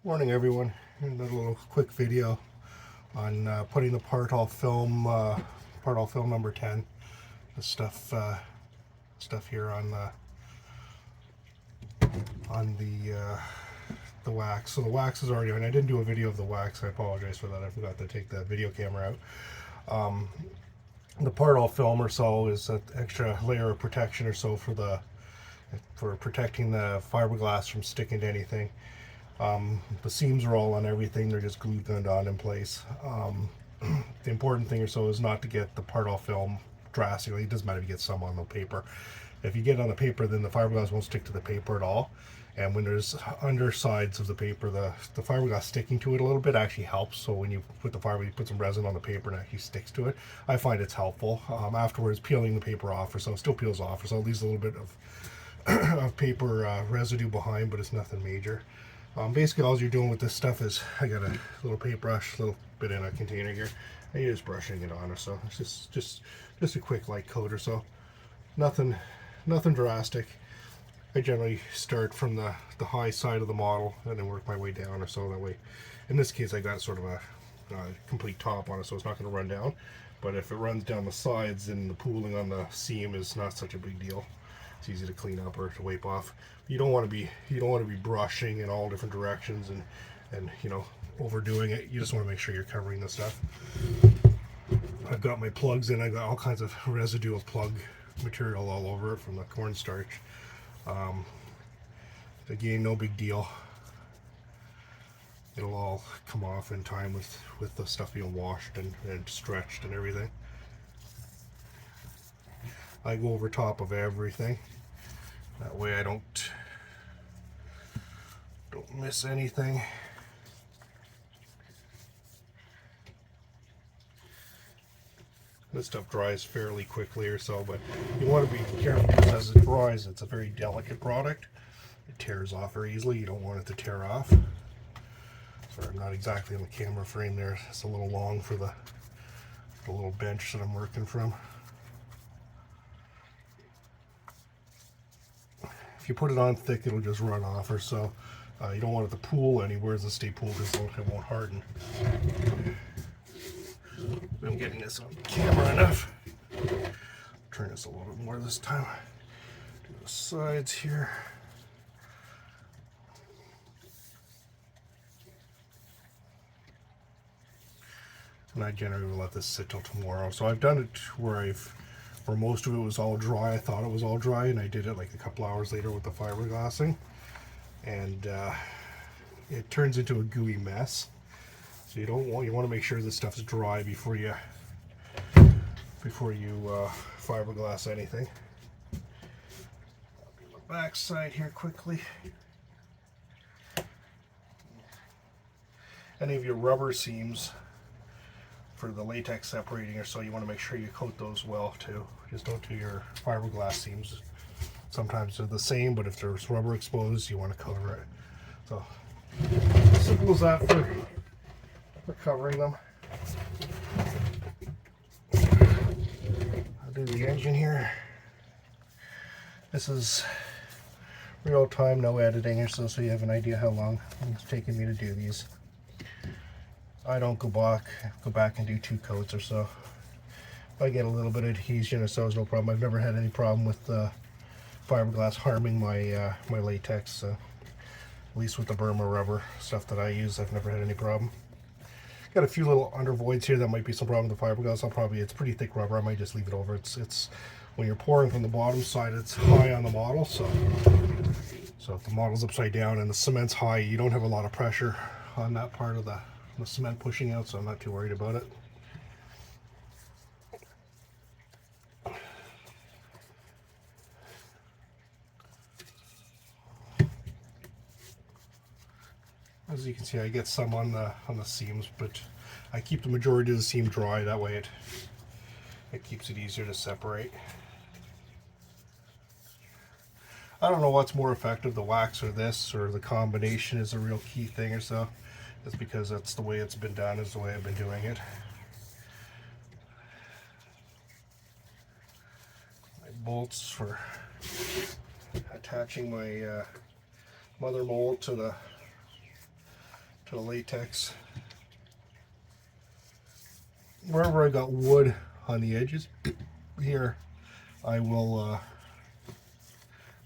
Morning everyone. Here's a little quick video on putting the part all film number 10. The stuff here on the wax. So the wax is already on. I didn't do a video of the wax. I apologize for that. I forgot to take the video camera out. The part all film or so is an extra layer of protection or so for protecting the fiberglass from sticking to anything. The seams are all on everything, they're just glue gunned on in place. The important thing or so is not to get the part all film drastically. It doesn't matter if you get some on the paper. If you get it on the paper, then the fiberglass won't stick to the paper at all. And when there's undersides of the paper, the fiberglass sticking to it a little bit actually helps. So when you put you put some resin on the paper and it actually sticks to it, I find it's helpful. Afterwards, peeling the paper off or so, it still peels off or so, it leaves a little bit of paper residue behind, but it's nothing major. Basically all you're doing with this stuff is, I got a little paintbrush, a little bit in a container here, and you're just brushing it on or so. It's just a quick light coat or so. Nothing drastic. I generally start from the high side of the model and then work my way down or so. That way, in this case, I got sort of a complete top on it, so it's not going to run down. But if it runs down the sides, then the pooling on the seam is not such a big deal. It's easy to clean up or to wipe off. You don't want to be brushing in all different directions and overdoing it. You just want to make sure you're covering the stuff. I've got my plugs in. I got all kinds of residue of plug material all over it from the cornstarch. Again, no big deal. It'll all come off in time with the stuff being washed and stretched and everything. I go over top of everything. That way I don't miss anything. This stuff dries fairly quickly or so, but you want to be careful because as it dries, it's a very delicate product. It tears off very easily. You don't want it to tear off. Sorry, I'm not exactly on the camera frame there. It's a little long for the little bench that I'm working from. If you put it on thick, it'll just run off or so. You don't want it to pool anywhere as it stay pooled because it won't harden. I'm getting this on camera enough. Turn this a little bit more this time. Do the sides here. And I generally will let this sit till tomorrow. So I've done it where most of it was all dry. I thought it was all dry, and I did it like a couple hours later with the fiberglassing, and it turns into a gooey mess. So you want to make sure this stuff's dry before you fiberglass anything. I'll do the back side here quickly. Any of your rubber seams for the latex separating or so, you want to make sure you coat those well too. Just don't do your fiberglass seams. Sometimes they're the same, but if there's rubber exposed, you want to cover it. So simple as that for covering them. I'll do the engine here. This is real time, no editing or so you have an idea how long it's taking me to do these. I don't go back and do 2 coats or so. If I get a little bit of adhesion or so, it's no problem. I've never had any problem with fiberglass harming my my latex. At least with the Burma rubber stuff that I use, I've never had any problem. Got a few little under voids here that might be some problem with the fiberglass. It's pretty thick rubber. I might just leave it over. It's when you're pouring from the bottom side, it's high on the model, so if the model's upside down and the cement's high, you don't have a lot of pressure on that part of the cement pushing out, so I'm not too worried about it. As you can see, I get some on the seams, but I keep the majority of the seam dry. That way it keeps it easier to separate. I don't know what's more effective, the wax or this, or the combination is a real key thing or so. It's because that's the way it's been done, is the way I've been doing it. My bolts for attaching my mother mold to to the latex. Wherever I got wood on the edges here, I will,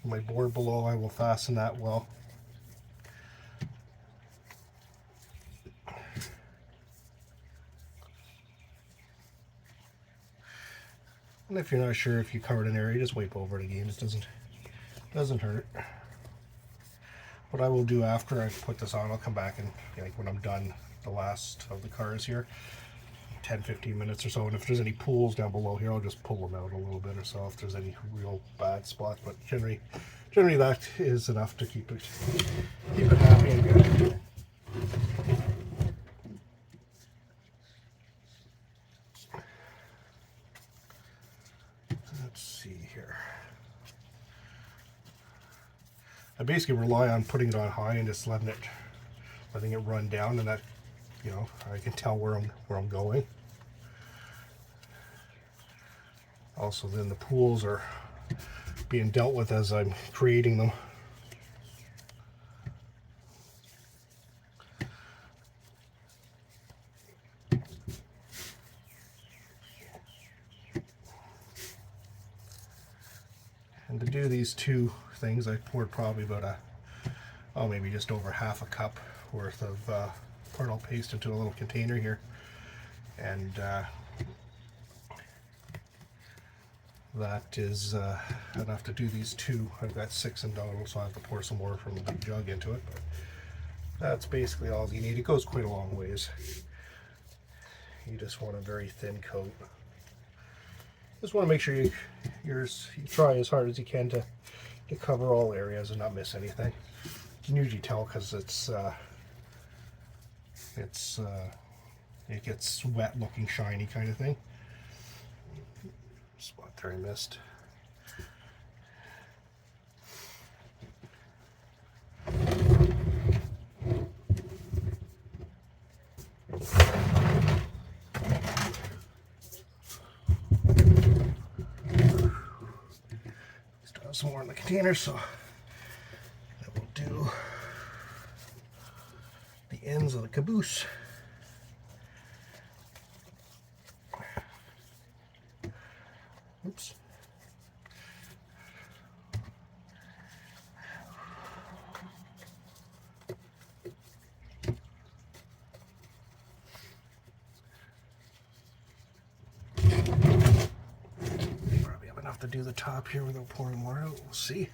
my board below, I will fasten that well. And if you're not sure if you covered an area, just wipe over it again. It doesn't hurt. What I will do after I put this on, I'll come back and, like, when I'm done the last of the cars here, 10-15 minutes or so, and if there's any pools down below here, I'll just pull them out a little bit or so if there's any real bad spots. But generally that is enough to keep it happy and good. Let's see here. I basically rely on putting it on high and just letting it run down, and that, you know, I can tell where I'm going. Also, then the pools are being dealt with as I'm creating them. And to do these two things, I poured probably about maybe just over half a cup worth of pearl paste into a little container here, and that is enough to do these two. I've got 6 in total, so I have to pour some more from the big jug into it, but that's basically all you need. It goes quite a long ways. You just want a very thin coat. Just want to make sure you try as hard as you can to cover all areas and not miss anything. You can usually tell because it gets wet looking shiny kind of thing. Spot there I missed. Still have some more in the container, so I will do the ends of the caboose. Oops. Probably have enough to do the top here without pouring more out. We'll see.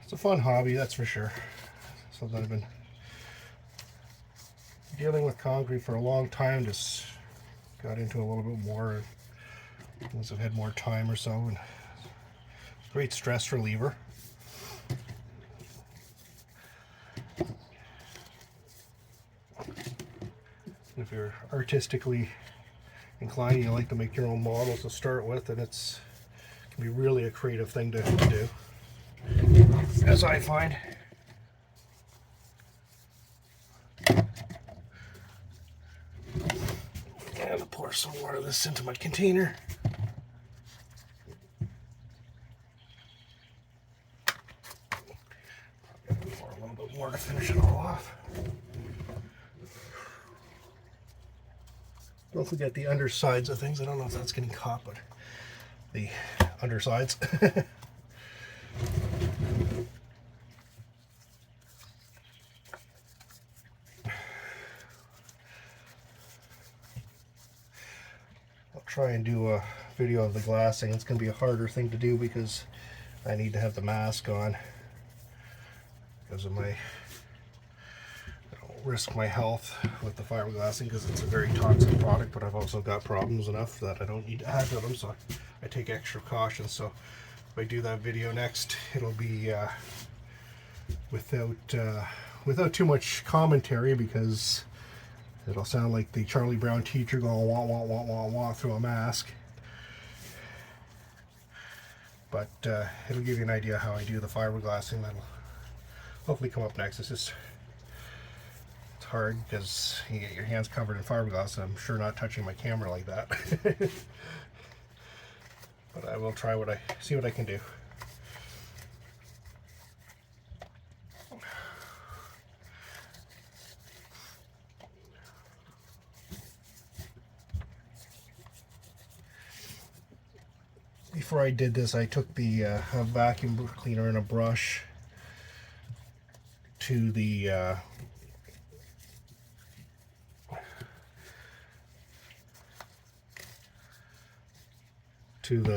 It's a fun hobby, that's for sure. Something I've been dealing with concrete for a long time, just got into a little bit more once I've had more time or so, and great stress reliever. If you're artistically inclined, you like to make your own models to start with, and it can be really a creative thing to do, as I find. And I'll pour some more of this into my container. Probably pour a little bit more to finish it all off. Don't forget the undersides of things. I don't know if that's getting caught, but the undersides. I'll try and do a video of the glassing. It's going to be a harder thing to do because I need to have the mask on because of my, I don't risk my health with the fiberglassing because it's a very toxic product, but I've also got problems enough that I don't need to add to them, so I take extra caution. So if I do that video next, it'll be without too much commentary, because it'll sound like the Charlie Brown teacher going wah wah wah wah wah through a mask. but it'll give you an idea how I do the fiberglassing. That'll hopefully come up next. It's hard because you get your hands covered in fiberglass, and I'm sure not touching my camera like that. But I will try see what I can do. Before I did this, I took the a vacuum cleaner and a brush to the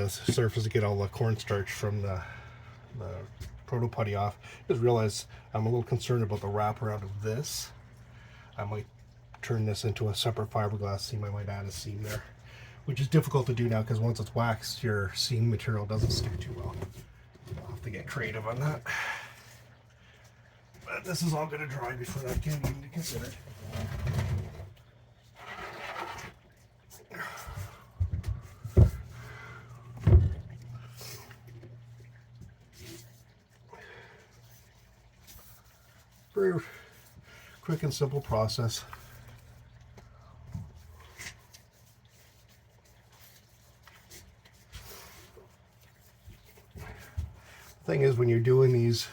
surface to get all the cornstarch from the proto putty off. Just realized I'm a little concerned about the wraparound of this. I might turn this into a separate fiberglass seam. I might add a seam there, which is difficult to do now because once it's waxed, your seam material doesn't stick too well. I'll have to get creative on that. But this is all going to dry before that can even be considered. Very quick and simple process. Thing is, when you're doing these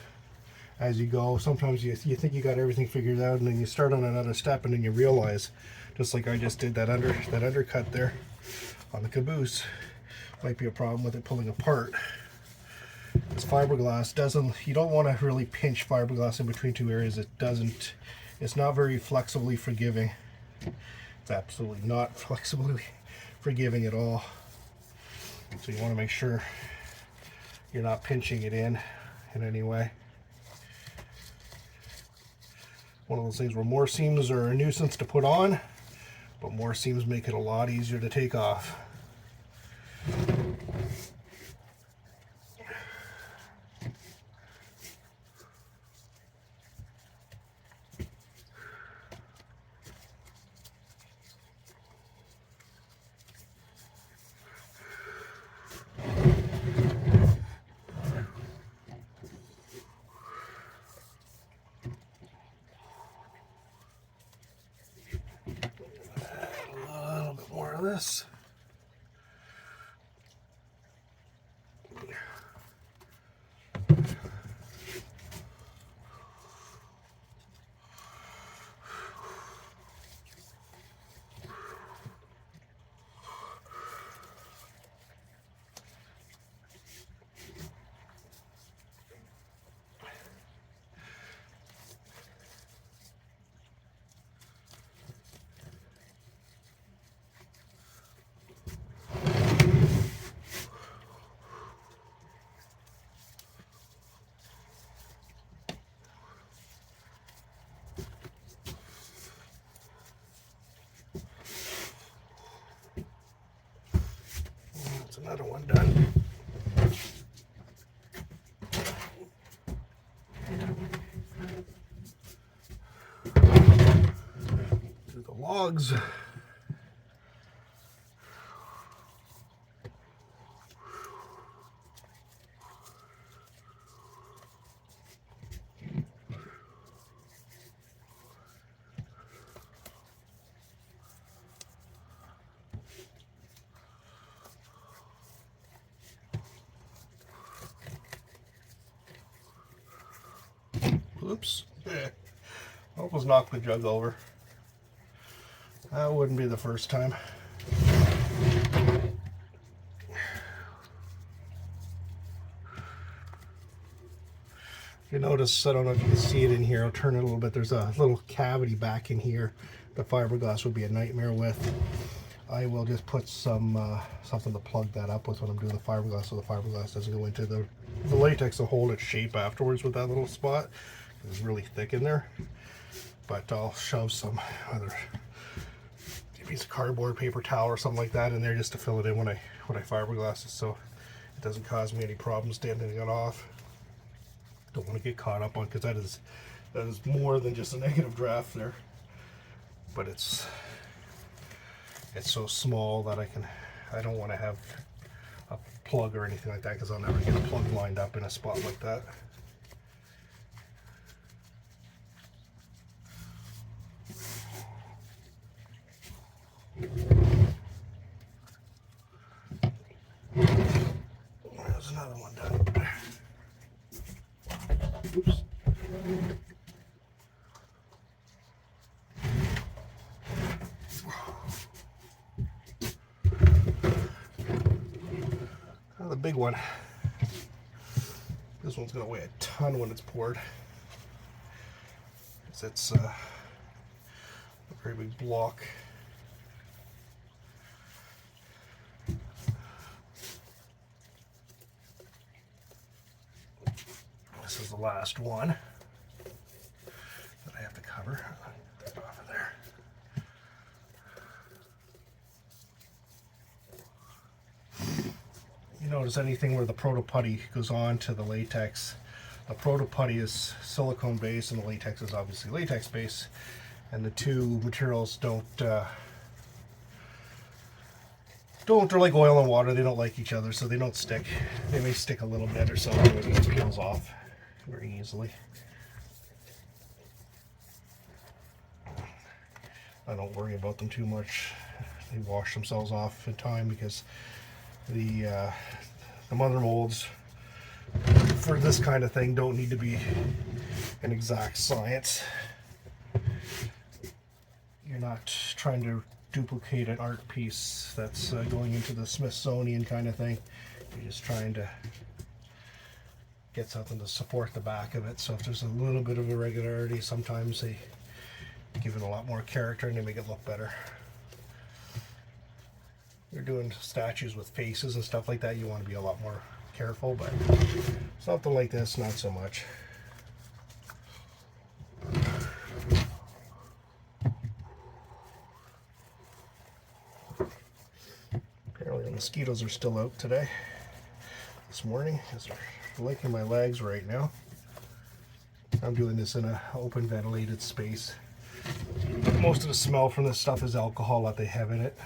as you go, sometimes you think you got everything figured out, and then you start on another step, and then you realize, just like I just did, that undercut there on the caboose might be a problem with it pulling apart. This fiberglass you don't want to really pinch fiberglass in between two areas. It's not very flexibly forgiving. It's absolutely not flexibly forgiving at all. So you want to make sure you're not pinching it in any way. One of those things where more seams are a nuisance to put on, but more seams make it a lot easier to take off. This. Another one done. Do the logs. Oops. Almost knocked the jug over. That wouldn't be the first time. You notice, I don't know if you can see it in here, I'll turn it a little bit, there's a little cavity back in here the fiberglass would be a nightmare with. I will just put some something to plug that up with when I'm doing the fiberglass, so the fiberglass doesn't go into the latex to hold its shape afterwards with that little spot. It's really thick in there. But I'll shove some other piece of cardboard, paper towel or something like that in there just to fill it in when I fiberglass it, so it doesn't cause me any problems standing it off. Don't want to get caught up on, because that is more than just a negative draft there. But it's so small that I don't want to have a plug or anything like that, because I'll never get a plug lined up in a spot like that. There's another one done. Oops. Now the big one. This one's going to weigh a ton when it's poured. It's a very big block. This is the last one that I have to cover. Get that off of there. You notice anything where the proto putty goes on to the latex, the proto putty is silicone base and the latex is obviously latex base, and the two materials they're like oil and water. They don't like each other, so they don't stick. They may stick a little bit or so, but it peels off very easily. I don't worry about them too much. They wash themselves off in time, because the mother molds for this kind of thing don't need to be an exact science. You're not trying to duplicate an art piece that's going into the Smithsonian kind of thing. You're just trying to get something to support the back of it. So if there's a little bit of irregularity, sometimes they give it a lot more character and they make it look better. You're doing statues with faces and stuff like that, you want to be a lot more careful, but something like this, not so much. Apparently the mosquitoes are still out today, this morning, because they're licking my legs right now. I'm doing this in an open ventilated space. Most of the smell from this stuff is alcohol that they have in it.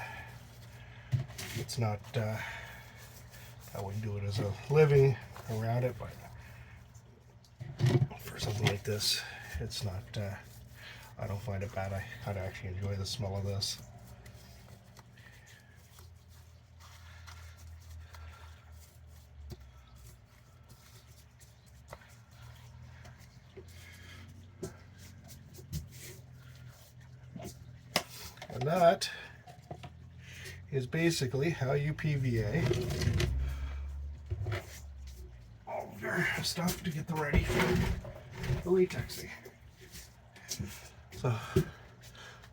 It's not, I wouldn't do it as a living around it, but for something like this, it's not, I don't find it bad. I'd actually enjoy the smell of this. And that is basically how you PVA all of your stuff to get them ready for the latexing. So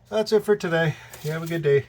that's it for today. You have a good day.